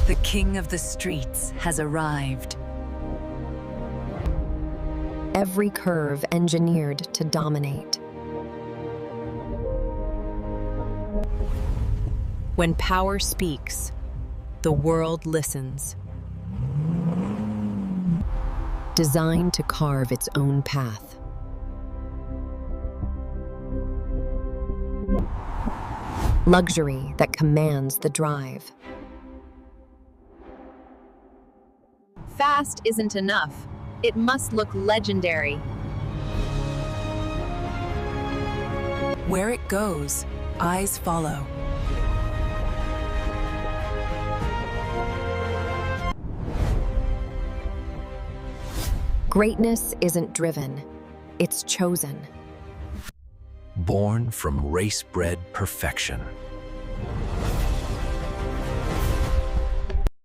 The king of the streets has arrived. Every curve engineered to dominate. When power speaks, the world listens. Designed to carve its own path. Luxury that commands the drive. Fast isn't enough. It must look legendary. Where it goes, eyes follow. Greatness isn't driven, it's chosen. Born from race-bred perfection.